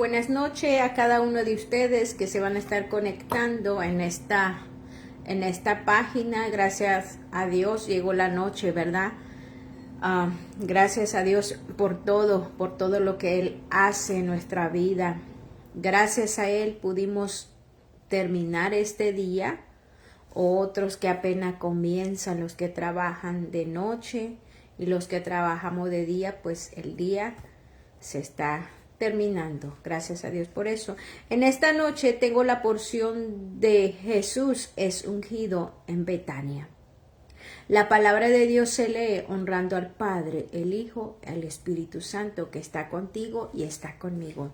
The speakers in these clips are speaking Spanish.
buenas noches a cada uno de ustedes que se van a estar conectando en esta página. Gracias a Dios llegó la noche, ¿verdad? Gracias a Dios por todo lo que Él hace en nuestra vida. Gracias a Él pudimos terminar este día. Otros que apenas comienzan, los que trabajan de noche y los que trabajamos de día, pues el día se está terminando. Gracias a Dios por eso. En esta noche tengo la porción de Jesús es ungido en Betania. La palabra de Dios se lee honrando al Padre, el Hijo, el Espíritu Santo que está contigo y está conmigo.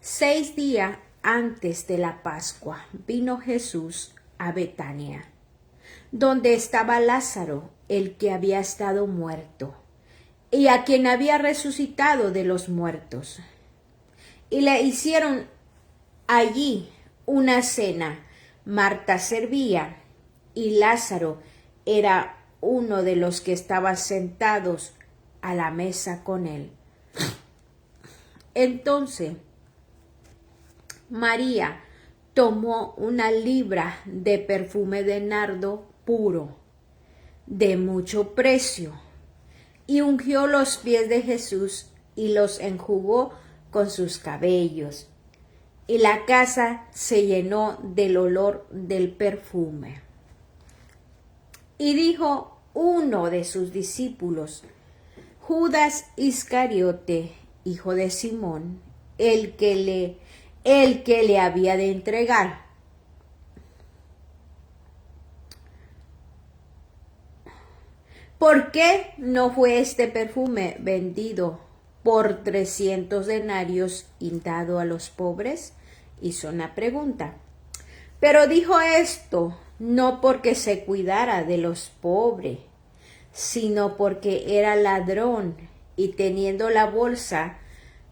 6 días antes de la Pascua vino Jesús a Betania, donde estaba Lázaro, el que había estado muerto, y a quien había resucitado de los muertos. Y le hicieron allí una cena. Marta servía, y Lázaro era uno de los que estaban sentados a la mesa con él. Entonces María tomó una libra de perfume de nardo puro, de mucho precio, y ungió los pies de Jesús y los enjugó con sus cabellos. Y la casa se llenó del olor del perfume. Y dijo uno de sus discípulos, Judas Iscariote, hijo de Simón, el que le había de entregar. ¿Por qué no fue este perfume vendido por 300 denarios y dado a los pobres? Hizo una pregunta. Pero dijo esto no porque se cuidara de los pobres, sino porque era ladrón y teniendo la bolsa,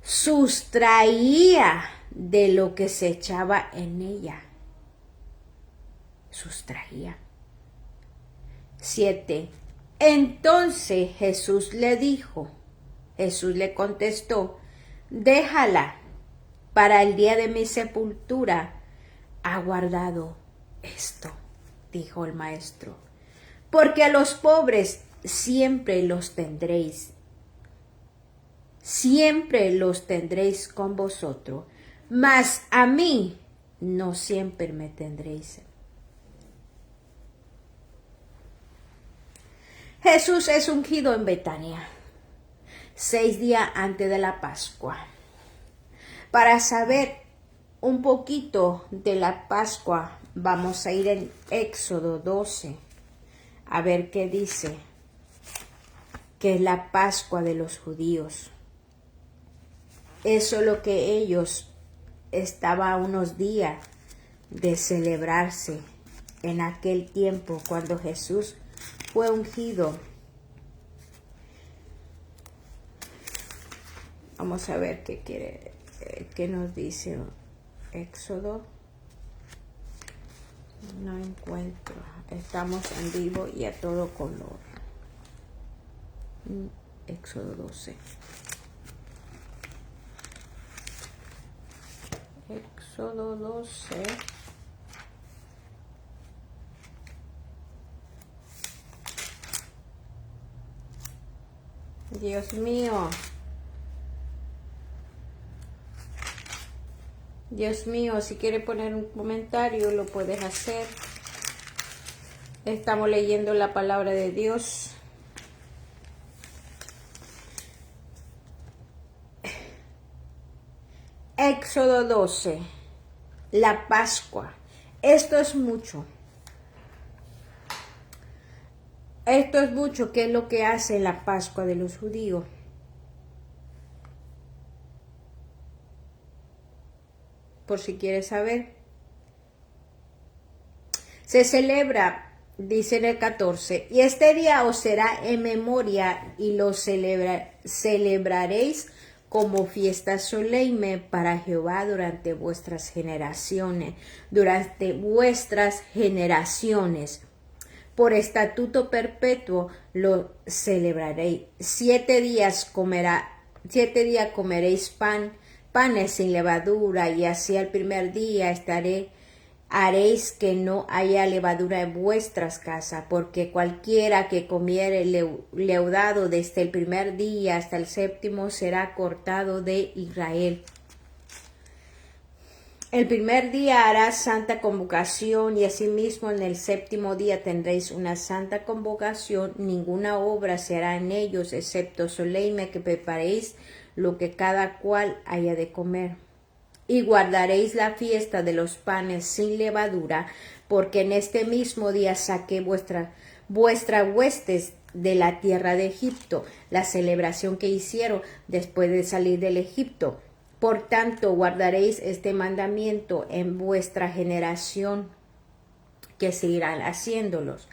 sustraía de lo que se echaba en ella. Sustraía. 7. Entonces Jesús le contestó, déjala, para el día de mi sepultura ha guardado esto, dijo el maestro, porque a los pobres siempre los tendréis con vosotros, mas a mí no siempre me tendréis. Jesús es ungido en Betania, 6 días antes de la Pascua. Para saber un poquito de la Pascua, vamos a ir en Éxodo 12, a ver qué dice, que es la Pascua de los judíos. Eso es lo que ellos estaban a unos días de celebrarse en aquel tiempo cuando Jesús fue ungido. Vamos a ver qué nos dice Éxodo. No encuentro. Estamos en vivo y a todo color. Éxodo 12. Éxodo 12. Dios mío. Dios mío, si quiere poner un comentario, lo puedes hacer. Estamos leyendo la palabra de Dios. Éxodo 12. La Pascua. Esto es mucho. Esto es mucho. ¿Qué es lo que hace la Pascua de los judíos? Por si quieres saber. Se celebra, dice en el 14, y este día os será en memoria y lo celebraréis como fiesta solemne para Jehová durante vuestras generaciones. Por estatuto perpetuo lo celebraréis. 7 días comeréis pan panes sin levadura, y así al primer día haréis que no haya levadura en vuestras casas, porque cualquiera que comiere leudado desde el primer día hasta el séptimo será cortado de Israel. El primer día harás santa convocación, y asimismo en el séptimo día tendréis una santa convocación. Ninguna obra se hará en ellos, excepto solemne, que preparéis lo que cada cual haya de comer. Y guardaréis la fiesta de los panes sin levadura, porque en este mismo día saqué vuestras huestes de la tierra de Egipto, la celebración que hicieron después de salir del Egipto. Por tanto, guardaréis este mandamiento en vuestra generación, que seguirán haciéndolos.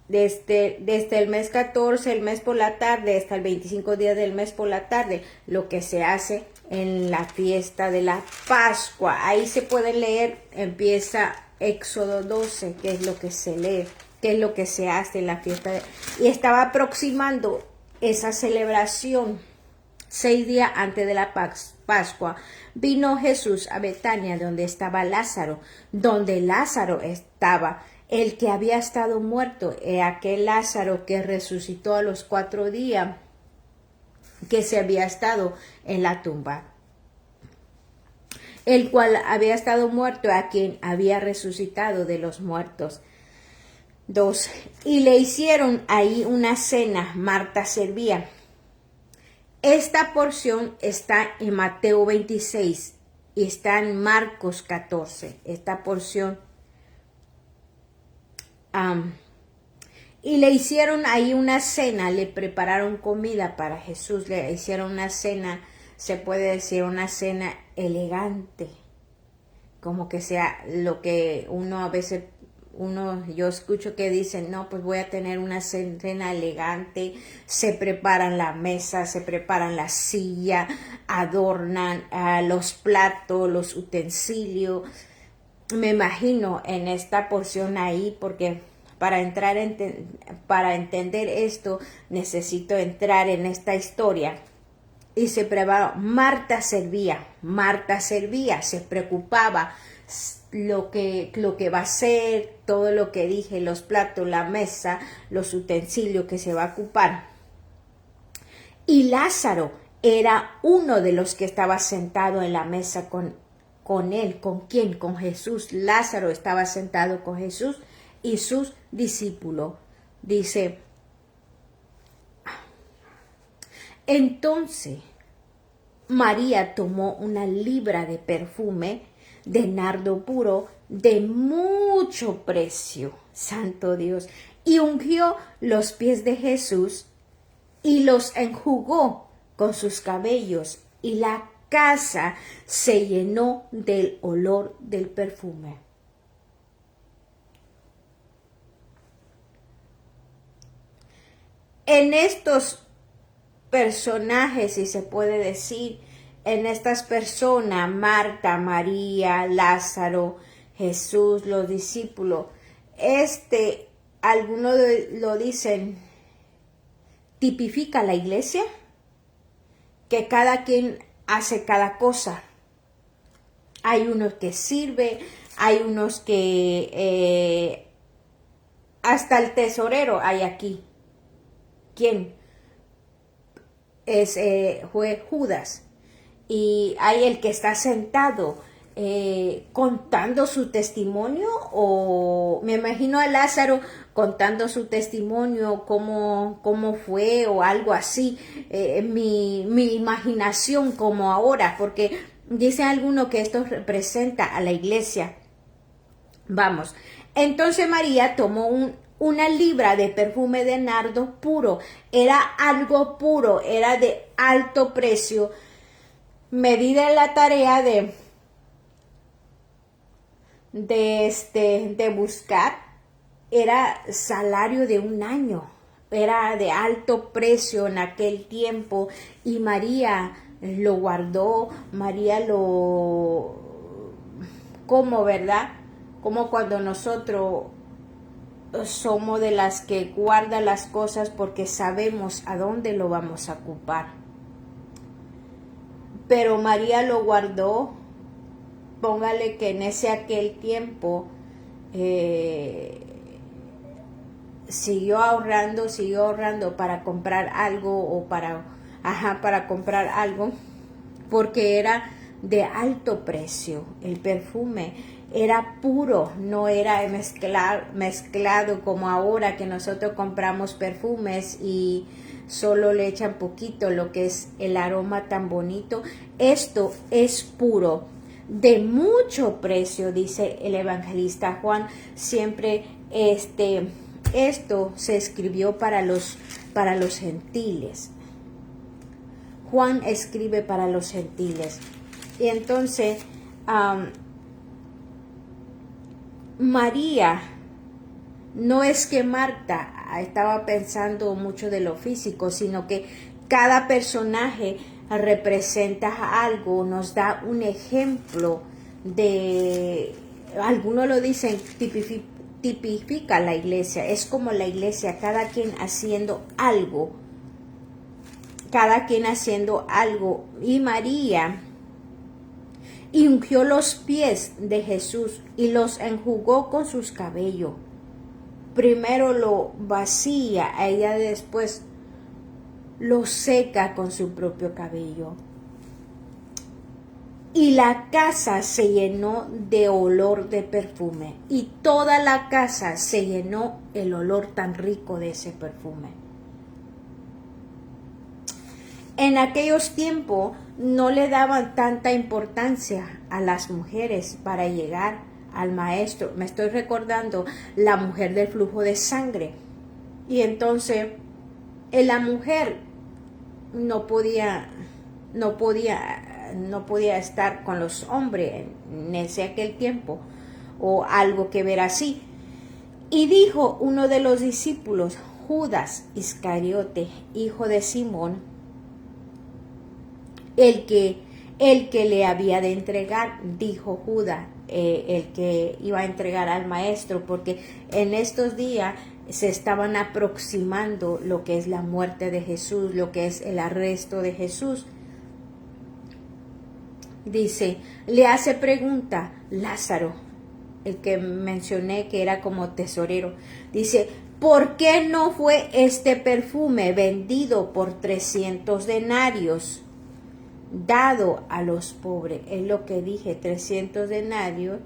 Desde el mes 14, el mes por la tarde, hasta el 25 día del mes por la tarde, lo que se hace en la fiesta de la Pascua. Ahí se puede leer, empieza Éxodo 12, que es lo que se lee, que es lo que se hace en la fiesta. Y estaba aproximando esa celebración. 6 días antes de la Pascua, vino Jesús a Betania, donde estaba Lázaro, el que había estado muerto, aquel Lázaro que resucitó a los 4 días, que se había estado en la tumba, el cual había estado muerto, a quien había resucitado de los muertos. 2. Y le hicieron ahí una cena. Marta servía. Esta porción está en Mateo 26 y está en Marcos 14. Esta porción. Y le hicieron ahí una cena, le prepararon comida para Jesús, le hicieron una cena, se puede decir una cena elegante, como que sea lo que uno a veces, yo escucho que dicen, no, pues voy a tener una cena elegante, se preparan la mesa, se preparan la silla, adornan los platos, los utensilios. Me imagino en esta porción ahí, porque para entender esto necesito entrar en esta historia. Y se preparó. Marta servía, se preocupaba lo que va a ser, todo lo que dije, los platos, la mesa, los utensilios que se va a ocupar. Y Lázaro era uno de los que estaba sentado en la mesa con él. ¿Con quién? Con Jesús. Lázaro estaba sentado con Jesús y sus discípulos. Dice, entonces María tomó una libra de perfume de nardo puro de mucho precio, santo Dios, y ungió los pies de Jesús y los enjugó con sus cabellos, y la casa se llenó del olor del perfume. En estos personajes, si se puede decir, en estas personas, Marta, María, Lázaro, Jesús, los discípulos, algunos lo dicen, tipifica la iglesia, que cada quien hace cada cosa. Hay unos que sirven, hay unos que hasta el tesorero hay aquí. ¿Quién? Fue Judas. Y hay el que está sentado contando su testimonio, o me imagino a Lázaro contando su testimonio, cómo fue o algo así, mi imaginación como ahora, porque dice alguno que esto representa a la iglesia. Vamos, entonces María tomó una libra de perfume de nardo puro, era algo puro, era de alto precio, medida en la tarea de buscar, era salario de un año, era de alto precio en aquel tiempo, y María lo guardó, como, ¿verdad? Como cuando nosotros somos de las que guarda las cosas porque sabemos a dónde lo vamos a ocupar. pero María lo guardó. Póngale que en aquel tiempo siguió ahorrando para comprar algo o para comprar algo, porque era de alto precio. El perfume era puro, no era mezclado como ahora que nosotros compramos perfumes y solo le echan poquito lo que es el aroma tan bonito. Esto es puro, de mucho precio, dice el evangelista Juan. Siempre esto se escribió para los gentiles. Juan escribe para los gentiles. Y entonces María, no es que Marta estaba pensando mucho de lo físico, sino que cada personaje representa algo, nos da un ejemplo de, algunos lo dicen, tipifica la iglesia, es como la iglesia, cada quien haciendo algo, y María y ungió los pies de Jesús y los enjugó con sus cabellos. Primero lo vacía, ella después lo seca con su propio cabello. Y la casa se llenó de olor de perfume, y toda la casa se llenó el olor tan rico de ese perfume. En aquellos tiempos no le daban tanta importancia a las mujeres para llegar al maestro. Me estoy recordando la mujer del flujo de sangre. Y entonces la mujer no podía estar con los hombres en aquel tiempo, o algo que ver así. Y dijo uno de los discípulos, Judas Iscariote, hijo de Simón, el que le había de entregar, dijo Judas, el que iba a entregar al maestro, porque en estos días se estaban aproximando lo que es la muerte de Jesús, lo que es el arresto de Jesús. Dice, le hace pregunta Lázaro, el que mencioné que era como tesorero. Dice, ¿por qué no fue este perfume vendido por 300 denarios? Dado a los pobres? Es lo que dije, 300 denarios.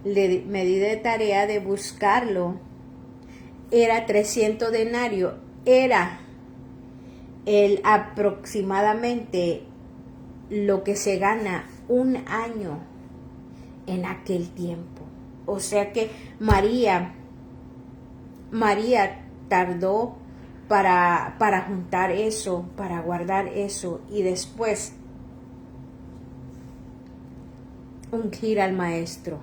Me di de tarea de buscarlo. Era 300 denarios. Era aproximadamente lo que se gana un año en aquel tiempo. O sea que María tardó para juntar eso, para guardar eso, y después ungir al maestro.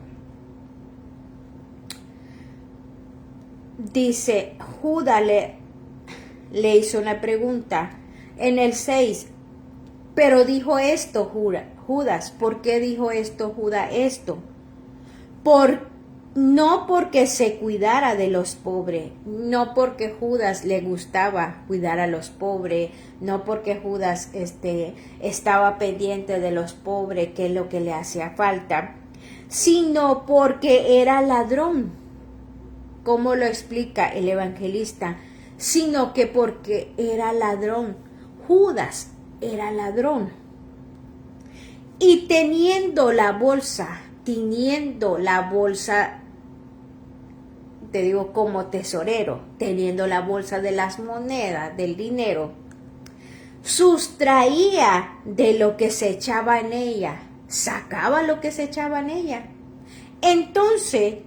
Dice, Judas le hizo una pregunta en el 6, pero dijo esto Judas, ¿por qué dijo esto Judas esto? No porque se cuidara de los pobres, no porque Judas le gustaba cuidar a los pobres, no porque Judas estaba pendiente de los pobres, que es lo que le hacía falta, sino porque era ladrón. ¿Cómo lo explica el evangelista? Sino que porque era ladrón. Judas era ladrón. Y teniendo la bolsa, te digo como tesorero, teniendo la bolsa de las monedas, del dinero, sustraía de lo que se echaba en ella, sacaba lo que se echaba en ella. Entonces,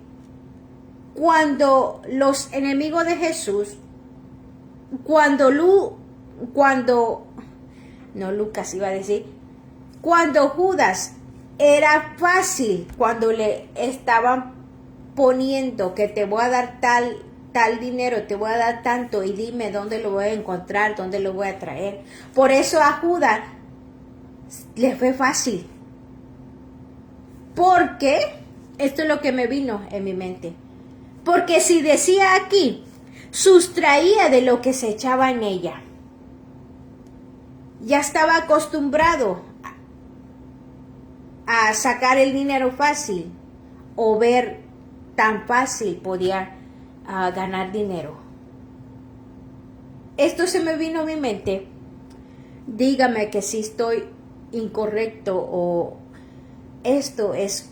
cuando los enemigos de Jesús, cuando Judas era fácil, cuando le estaban poniendo que te voy a dar tal dinero, te voy a dar tanto, y dime dónde lo voy a encontrar, dónde lo voy a traer. Por eso a Judas le fue fácil. Porque, esto es lo que me vino en mi mente, porque si decía aquí, sustraía de lo que se echaba en ella, ya estaba acostumbrado a sacar el dinero fácil o ver tan fácil podía ganar dinero. Esto se me vino a mi mente. Dígame que si estoy incorrecto o esto es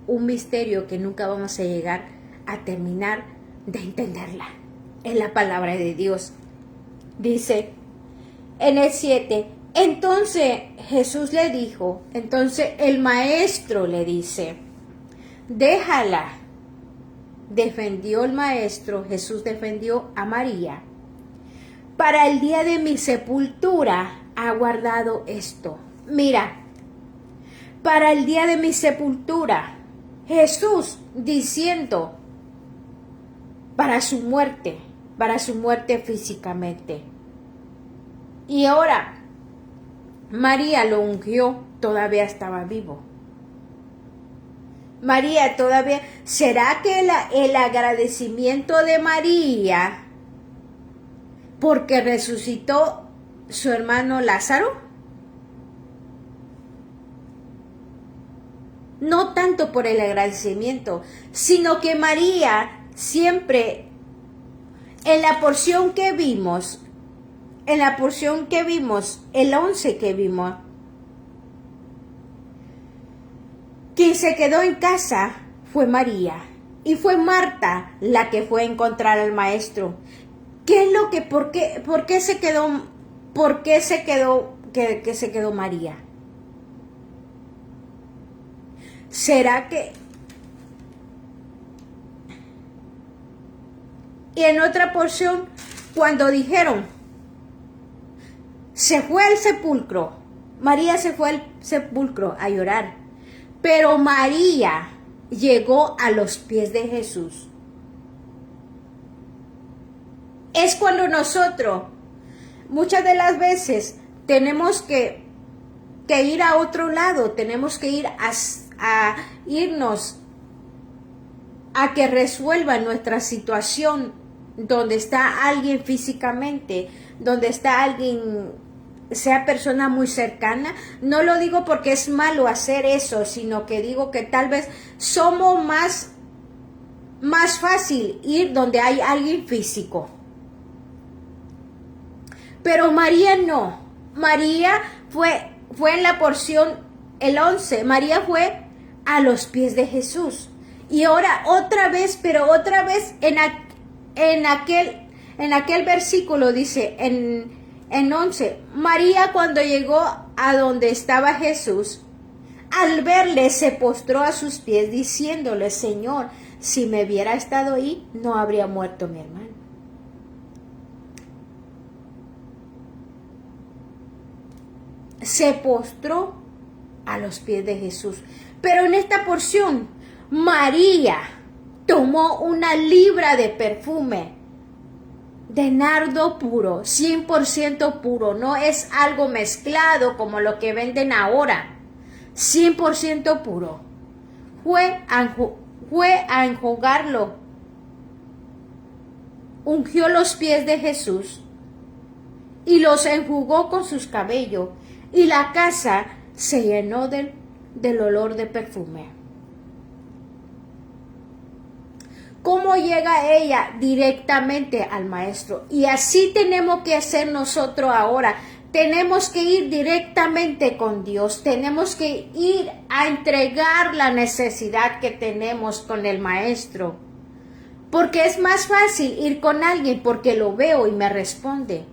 un misterio que nunca vamos a llegar a terminar de entenderla. Es la palabra de Dios. Dice en el 7, entonces Jesús le dijo, entonces el maestro le dice, déjala. Defendió el maestro, Jesús defendió a María. Para el día de mi sepultura ha guardado esto. Mira, para el día de mi sepultura, Jesús diciendo, para su muerte físicamente. Y ahora, María lo ungió, todavía estaba vivo. María todavía, ¿será que el agradecimiento de María porque resucitó su hermano Lázaro? No tanto por el agradecimiento, sino que María siempre, en la porción que vimos, el 11 que vimos, quien se quedó en casa fue María y fue Marta la que fue a encontrar al maestro. ¿Qué es lo que, por qué se quedó María? ¿Será que? Y en otra porción, cuando dijeron, se fue al sepulcro, María se fue al sepulcro a llorar, pero María llegó a los pies de Jesús. Es cuando nosotros, muchas de las veces, tenemos que ir a otro lado, tenemos que ir a irnos a que resuelva nuestra situación, donde está alguien físicamente, donde está alguien, sea persona muy cercana. No lo digo porque es malo hacer eso, sino que digo que tal vez somos más fácil ir donde hay alguien físico. Pero María no. María fue en la porción el 11. María fue a los pies de Jesús. Y ahora otra vez en aquel versículo dice, en 11, María cuando llegó a donde estaba Jesús, al verle se postró a sus pies diciéndole, Señor, si me hubiera estado ahí, no habría muerto mi hermano. Se postró a los pies de Jesús. Pero en esta porción, María tomó una libra de perfume de nardo puro, 100% puro, no es algo mezclado como lo que venden ahora, 100% puro. Fue a enjugarlo, ungió los pies de Jesús y los enjugó con sus cabellos, y la casa se llenó del olor de perfume. ¿Cómo llega ella? Directamente al maestro. Y así tenemos que hacer nosotros ahora. Tenemos que ir directamente con Dios. Tenemos que ir a entregar la necesidad que tenemos con el maestro. Porque es más fácil ir con alguien porque lo veo y me responde.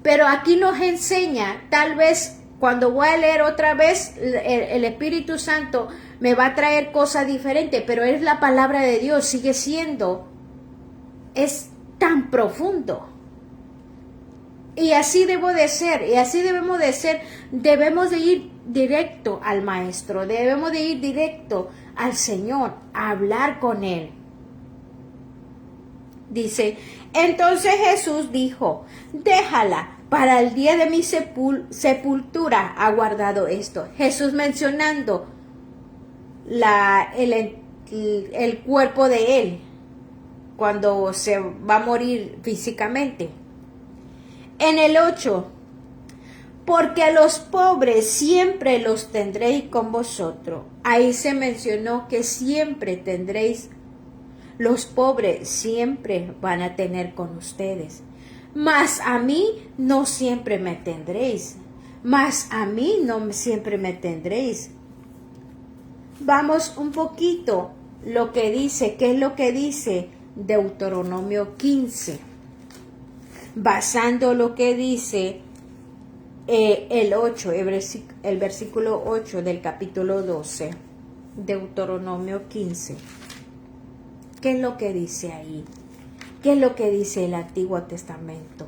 Pero aquí nos enseña, tal vez cuando voy a leer otra vez, el Espíritu Santo me va a traer cosas diferentes, pero es la palabra de Dios, sigue siendo, es tan profundo. Y así debo de ser, y así debemos de ser, debemos de ir directo al Maestro, debemos de ir directo al Señor, a hablar con Él. Dice, entonces Jesús dijo, déjala, para el día de mi sepultura ha guardado esto. Jesús mencionando el cuerpo de Él, cuando se va a morir físicamente. En el 8, porque a los pobres siempre los tendréis con vosotros. Ahí se mencionó que siempre tendréis, los pobres siempre van a tener con ustedes. Mas a mí no siempre me tendréis. Mas a mí no siempre me tendréis. Vamos un poquito lo que dice, ¿qué es lo que dice Deuteronomio 15? Basando lo que dice el 8, el versículo 8 del capítulo 12, Deuteronomio 15. ¿Qué es lo que dice ahí? ¿Qué es lo que dice el Antiguo Testamento?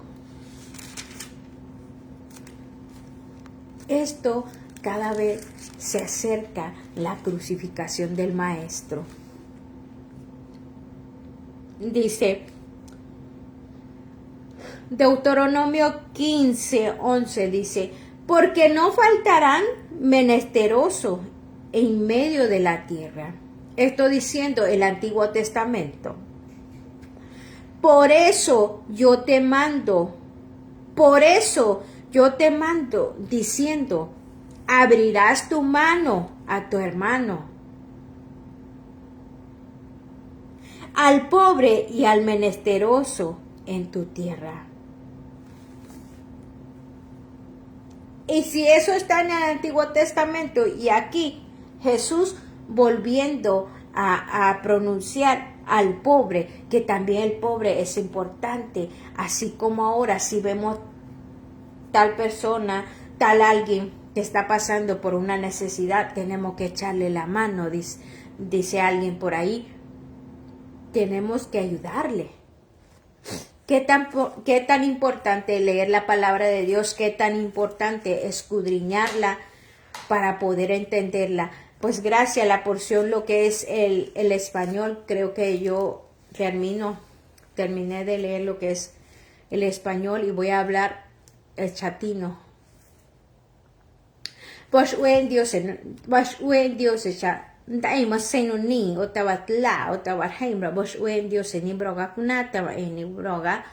Esto cada vez se acerca la crucificación del Maestro. Dice Deuteronomio 15, 11 dice, porque no faltarán menesterosos en medio de la tierra. Esto diciendo el Antiguo Testamento. Por eso yo te mando diciendo, abrirás tu mano a tu hermano, al pobre y al menesteroso en tu tierra. Y si eso está en el Antiguo Testamento y aquí Jesús volviendo a pronunciar al pobre, que también el pobre es importante, así como ahora si vemos tal persona, tal alguien que está pasando por una necesidad, tenemos que echarle la mano, dice alguien por ahí, tenemos que ayudarle. ¿Qué tan importante leer la palabra de Dios? ¿Qué tan importante escudriñarla para poder entenderla? Pues gracias a la porción, lo que es el español, creo que yo terminé de leer lo que es el español y voy a hablar el chatino. Pues en Dios Dai mà sen no ni o tawat la o tawat haimbra bos uen Dios ni broga kunata wa ni broga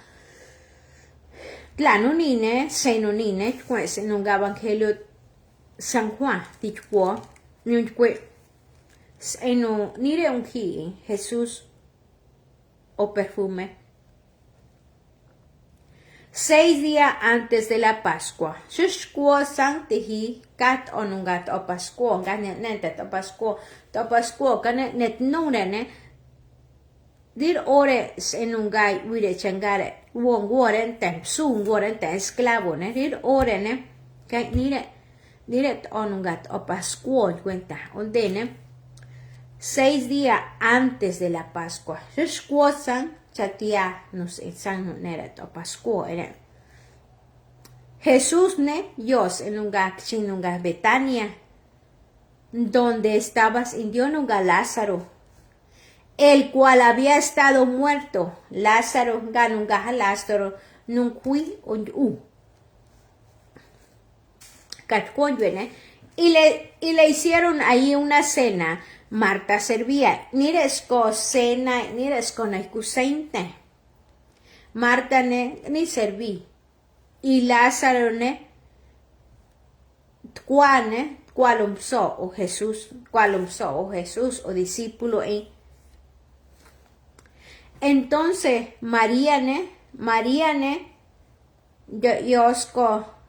la no ni ne sen no ni ne pues en un evangelio San Juan dicho ni que en no ni de un Jesús o perfume 6 días antes de la Pascua. Shushkuo sang tehi kat onungat o Pascua, ganet netet o Pascua, ganet net nunene. Dir ore enungai wire changare, wong woren tem, sung woren tem esclavo, ne, dir ore ne, kay niret onungat o Pascua, cuenta, ondene, 6 días antes de la Pascua. Shushkuo sang chatia nos sang neret o Pascua ere. Jesús ne Dios en un Betania, donde estabas indio en un Lázaro, el cual había estado muerto. Lázaro ganunga Lázaro nun cui un y le hicieron ahí una cena. Marta servía, ni resco cena, ni resco na cusainte. Marta ne ni serví. Y Lázaro ne cualumso o Jesús o discípulo en. Entonces María ne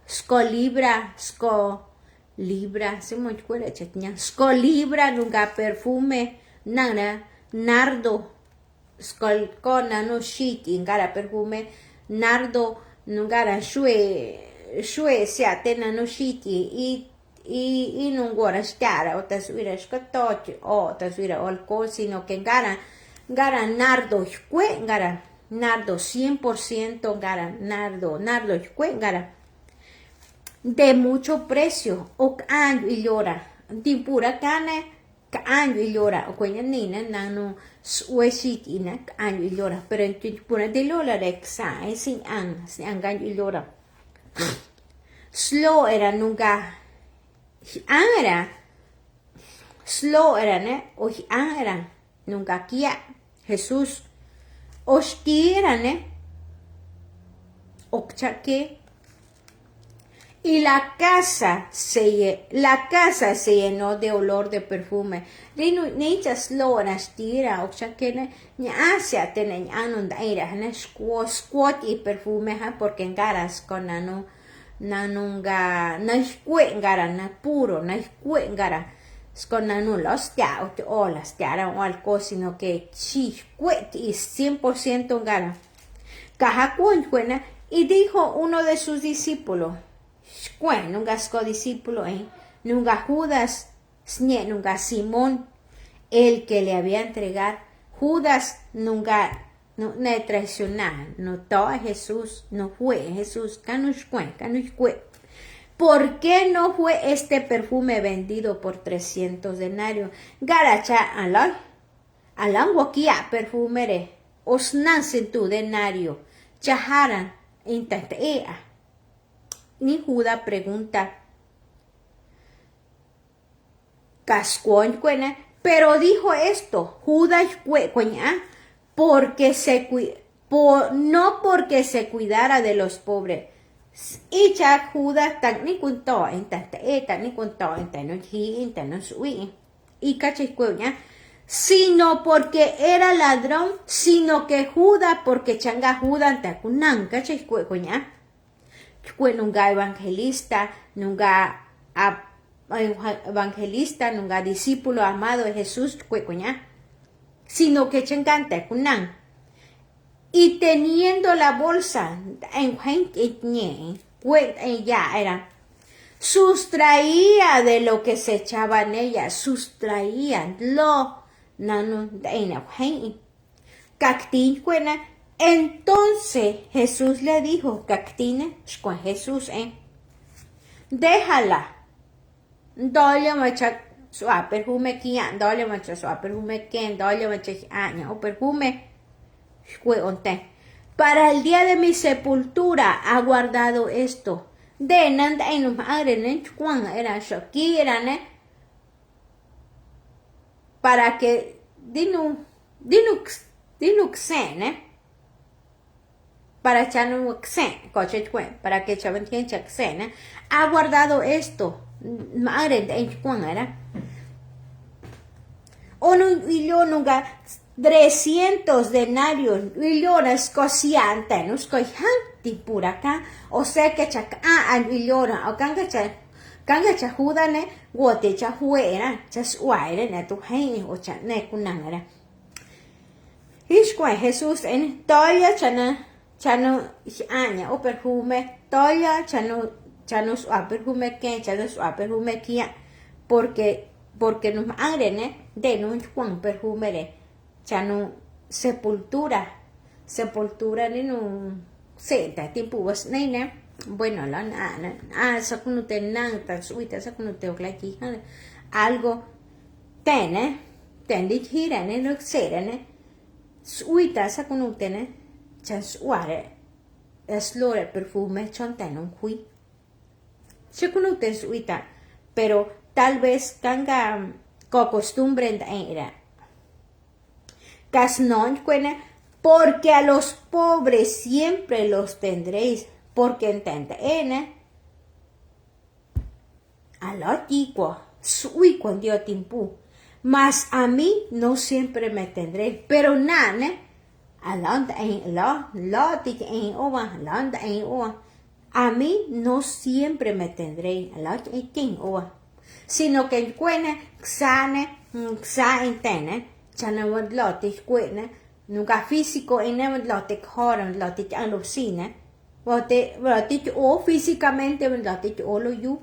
Scolibra nunca perfume nana nardo scolcona no shit ingara perfume nardo nungara shue se atena no shit y nungora stara o tasvira skatoch o tasvira alcohol sino que ngara nardo shue ngara nardo 100% ngara nardo shue ngara de mucho precio, o año y llora, de pura carne, año y llora, o cuando nina, nano, suesitina, año y llora, pero en pura de lola de xa, sin año y llora. Slow era nunca, slow era, ne, o era, nunca kia, Jesús, ostira, ne, o chaque, Y la casa se llenó de olor de perfume. Ni slonas tira, o sea que ni hacia tener anundaira, squat y perfume, porque en garas con nanunga, gara, na puro, gara, con los tiao, o las tiara o algo, sino que chiscuet y 100% gara. Caja cuencuena, y dijo uno de sus discípulos, bueno, nunca es discípulo, nunca Judas, nunca Simón, el que le había entregado. Judas nunca no traicionar, no toca Jesús, no fue Jesús, ¿por qué no fue este perfume vendido por 300 denarios? Garacha alan wakia perfumere, osnansen tu denario, chaharan intatea. Ni Judas pregunta, cascuón cuena, pero dijo esto, Judas cueña, no porque se cuidara de los pobres. Y ya Judas tan ni cuento, y cachescueña, sino porque era ladrón, sino que Judas, porque changa Judas tacunan, cachescueña. Nunca evangelista, nunca discípulo amado de Jesús, sino que chengante kunan. Y teniendo la bolsa ya era, sustraía de lo que se echaba en ella, sustraía lo entonces Jesús le dijo, Cactine, con Jesús, déjala, doyle macha su perfume kian, doyle macha su perfume ken, doyle macha aña o perfume, para el día de mi sepultura ha guardado esto. De nanda en un madre Juan era Shakira, para que dinux para echar un coche para que echaban ha guardado esto. Madre de Juan era. O no y yo nunca 300 denarios y yo no escociante no escojanti por acá o sea que chaca an y yo o kanga chajudane gote chajuera chasuaire ne tu hein o chane kunangara Ishkwa Jesús en toya chano aña o perfume toya chano su perfume que chano su perfume kia porque nos agrene de no Juan perfume de chano sepultura ni no senta tiempo was nene bueno la sakunute nanta suita sakunute oklaki algo ten gira no serene suita sakunute chasuare eslore perfume chontanon kui sakunute suita pero tal vez canga costumbre era casnon cuena porque a los pobres siempre los tendréis porque entende a lo tico sui cuando dio tiempo mas a mí no siempre me tendréis pero nane a mí no siempre me tendréis sino que cuena xane entene chanawad lotis cuena nunca físico en el lote horan lote alucina lote o físicamente lote o lo yu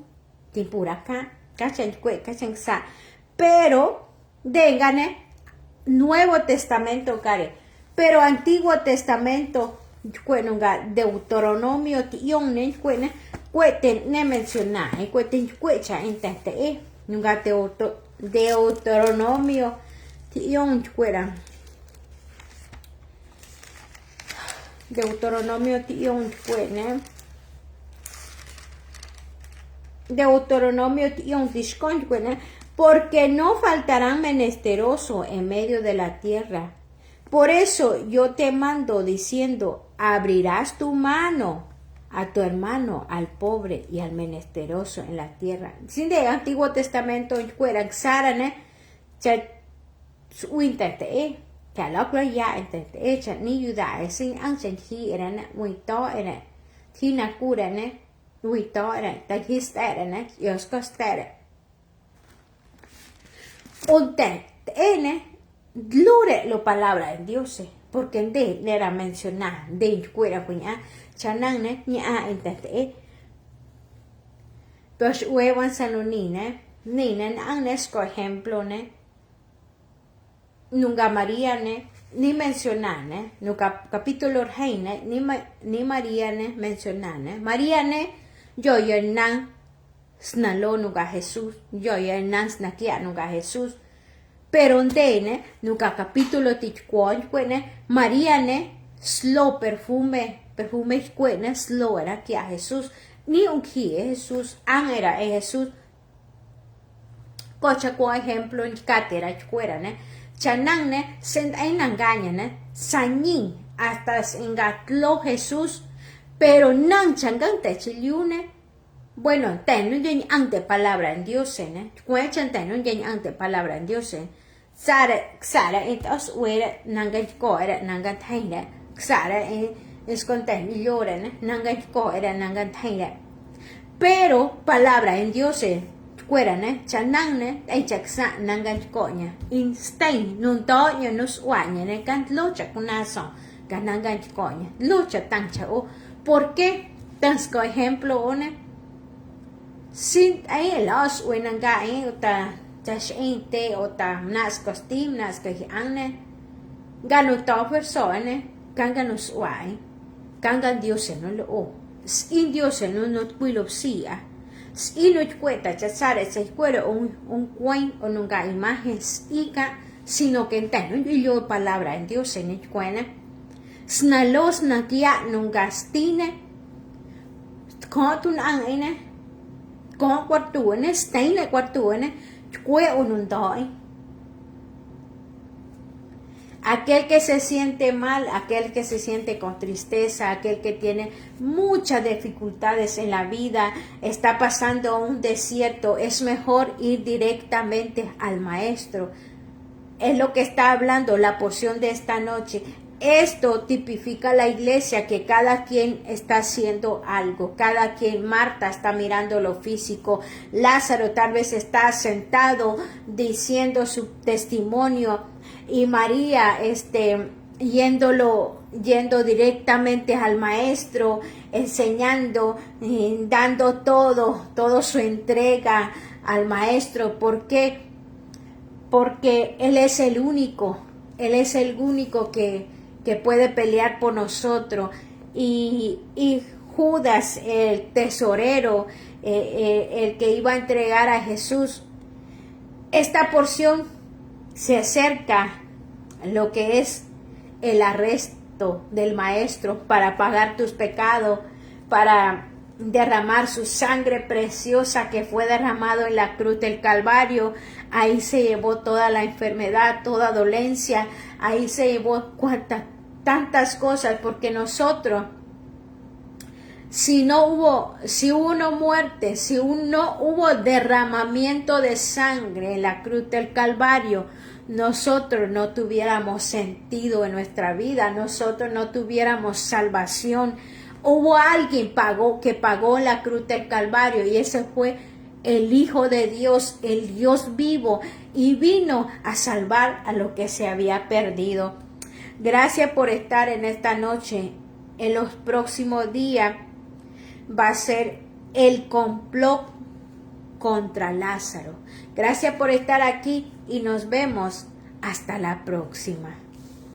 timpura acá cachan cue cachan sa pero dengane Nuevo Testamento care pero Antiguo Testamento cuenunga Deuteronomio tionen cuena cueten ne mencionar cueten cuecha entente nunga Deuteronomio tion cuera Deuteronomio tion cuene Deuteronomio tion discon cuene porque no faltarán menesteroso en medio de la tierra. Por eso yo te mando diciendo, abrirás tu mano a tu hermano, al pobre y al menesteroso en la tierra. Sin de Antiguo Testamento, cueran sarane, cha uintete, cha lokla ya entete, cha ni yuda, sin anchen hi erane, muito erane, tina curane, muito erane, ta histerane, yoskostere. Onte, ene, glore lo palabra en Dios, porque en de era mencionar, de cuera cuña, chanang ne, ña entete. Pues huevan sanonine, ninen angnes, por ejemplo, ne, nunca María ne, ni mencionar, ne, nunca capítulo reine, ni María ne mencionar, ne, María ne, yo nan, snalo nunca Jesús, yo nan snakia nunca Jesús, pero ne, nunca capítulo tichquon, ne, María ne, slow perfume cuene, slow era que a Jesús, ni un ki Jesús, an era Jesús, cocha por ejemplo en cátera fuera, ne, chanang ne, sen en engaña, ne, sañín, hasta engatló Jesús, pero nan changan te chiliune, bueno, ten un ante palabra en Dios, ne, cuechan ten un ante palabra en Dios, Sara, entonces, huera, nangan coera, nangan taina, Sara, es content y lloran, nangan coera, nangan taina. Pero, palabra en Dios, cueran, chanang, echaksa, nangan coña, instain, nun toña, nos guaña, can lucha con eso, ganangan coña, lucha tan chao. ¿Por qué? Tanto ejemplo, one, sin ahí los, wenanga, tashinte o ta nas costim nas que anne gano to persone kangan uswai kangan Dios no lo in Dios no puilo sia ino cueta chasare se cuero un cuen o nunca imágenes ica sino que enten yo palabra en Dios en cuena snalos nakia nunca stine con ane con cuartuene steine cuartuene aquel que se siente mal, aquel que se siente con tristeza, aquel que tiene muchas dificultades en la vida, está pasando un desierto, es mejor ir directamente al maestro. Es lo que está hablando la porción de esta noche. Esto tipifica la iglesia, que cada quien está haciendo algo, cada quien, Marta está mirando lo físico, Lázaro tal vez está sentado diciendo su testimonio y María yendo directamente al maestro, enseñando, dando todo su entrega al maestro. ¿Por qué? Porque Él es el único que puede pelear por nosotros, y Judas, el tesorero, el que iba a entregar a Jesús. Esta porción se acerca a lo que es el arresto del maestro para pagar tus pecados, para derramar su sangre preciosa que fue derramado en la cruz del Calvario. Ahí se llevó toda la enfermedad, toda dolencia, ahí se llevó tantas cosas, porque nosotros, si no hubo muerte, si no hubo derramamiento de sangre en la cruz del Calvario, nosotros no tuviéramos sentido en nuestra vida, nosotros no tuviéramos salvación. Hubo alguien que pagó la cruz del Calvario, y ese fue el Hijo de Dios, el Dios vivo, y vino a salvar a lo que se había perdido. Gracias por estar en esta noche. En los próximos días va a ser el complot contra Lázaro. Gracias por estar aquí y nos vemos hasta la próxima.